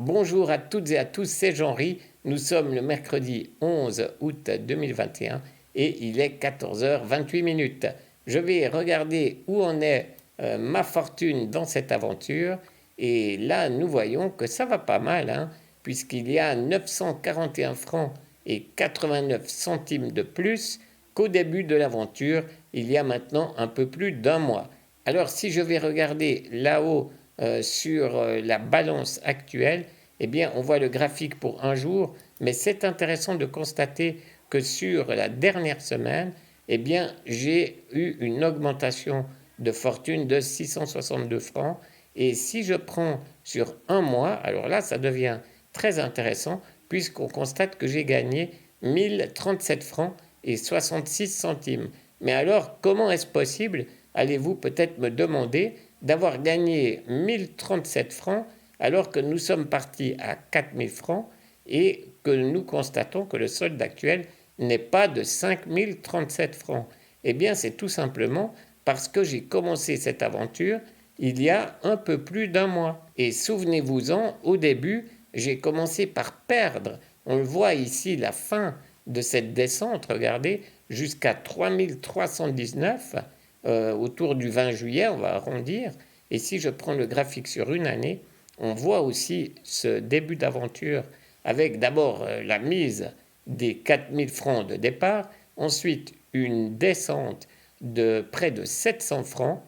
Bonjour à toutes et à tous, c'est Jean-Ry. Nous sommes le mercredi 11 août 2021 et il est 14h28. Je vais regarder où en est ma fortune dans cette aventure. Et là, nous voyons que ça va pas mal, hein, puisqu'il y a 941 francs et 89 centimes de plus qu'au début de l'aventure, il y a maintenant un peu plus d'un mois. Alors si je vais regarder là-haut sur la balance actuelle, eh bien, on voit le graphique pour un jour, mais c'est intéressant de constater que sur la dernière semaine, eh bien, j'ai eu une augmentation de fortune de 662 francs. Et si je prends sur un mois, alors là, ça devient très intéressant puisqu'on constate que j'ai gagné 1037 francs et 66 centimes. Mais alors, comment est-ce possible, allez-vous peut-être me demander, d'avoir gagné 1037 francs alors que nous sommes partis à 4000 francs et que nous constatons que le solde actuel n'est pas de 5037 francs? Eh bien, c'est tout simplement parce que j'ai commencé cette aventure il y a un peu plus d'un mois. Et souvenez-vous-en, au début, j'ai commencé par perdre. On le voit ici, la fin de cette descente, regardez, jusqu'à 3319 autour du 20 juillet, on va arrondir. Et si je prends le graphique sur une année, on voit aussi ce début d'aventure avec d'abord la mise des 4000 francs de départ, ensuite une descente de près de 700 francs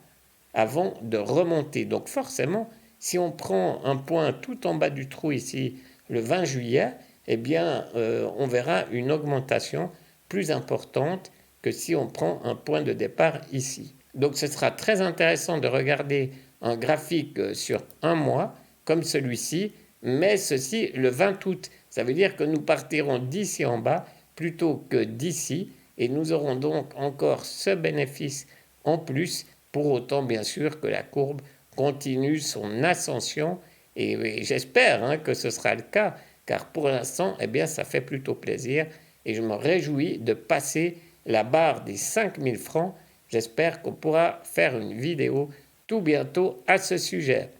avant de remonter. Donc forcément, si on prend un point tout en bas du trou ici, le 20 juillet, eh bien, on verra une augmentation plus importante que si on prend un point de départ ici. Donc ce sera très intéressant de regarder un graphique sur un mois comme celui-ci, mais ceci le 20 août. Ça veut dire que nous partirons d'ici en bas plutôt que d'ici et nous aurons donc encore ce bénéfice en plus, pour autant bien sûr que la courbe continue son ascension et j'espère que ce sera le cas car pour l'instant eh bien ça fait plutôt plaisir et je me réjouis de passer la barre des 5000 francs. J'espère qu'on pourra faire une vidéo tout bientôt à ce sujet.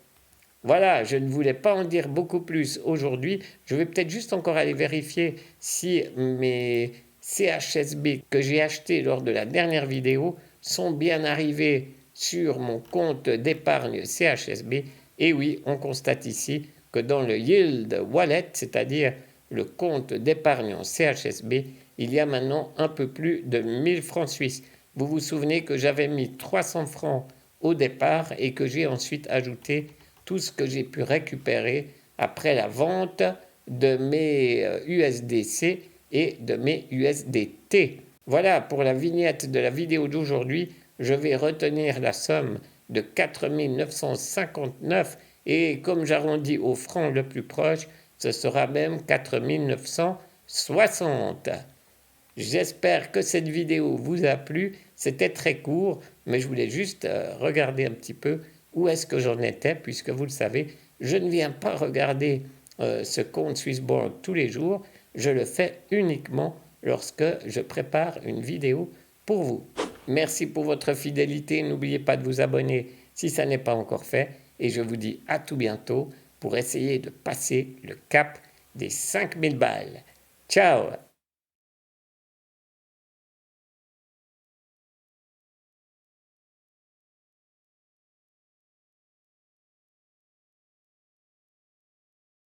Voilà, je ne voulais pas en dire beaucoup plus aujourd'hui. Je vais peut-être juste encore aller vérifier si mes CHSB que j'ai achetés lors de la dernière vidéo sont bien arrivés sur mon compte d'épargne CHSB. Et oui, on constate ici que dans le Yield Wallet, c'est-à-dire le compte d'épargne en CHSB, il y a maintenant un peu plus de 1000 francs suisses. Vous vous souvenez que j'avais mis 300 francs au départ et que j'ai ensuite ajouté tout ce que j'ai pu récupérer après la vente de mes USDC et de mes USDT. Voilà pour la vignette de la vidéo d'aujourd'hui. Je vais retenir la somme de 4959 et comme j'arrondis au franc le plus proche, ce sera même 4960. J'espère que cette vidéo vous a plu. C'était très court, mais je voulais juste regarder un petit peu où est-ce que j'en étais, puisque vous le savez, je ne viens pas regarder ce compte Swissborn tous les jours. Je le fais uniquement lorsque je prépare une vidéo pour vous. Merci pour votre fidélité. N'oubliez pas de vous abonner si ça n'est pas encore fait. Et je vous dis à tout bientôt pour essayer de passer le cap des 5000 balles. Ciao!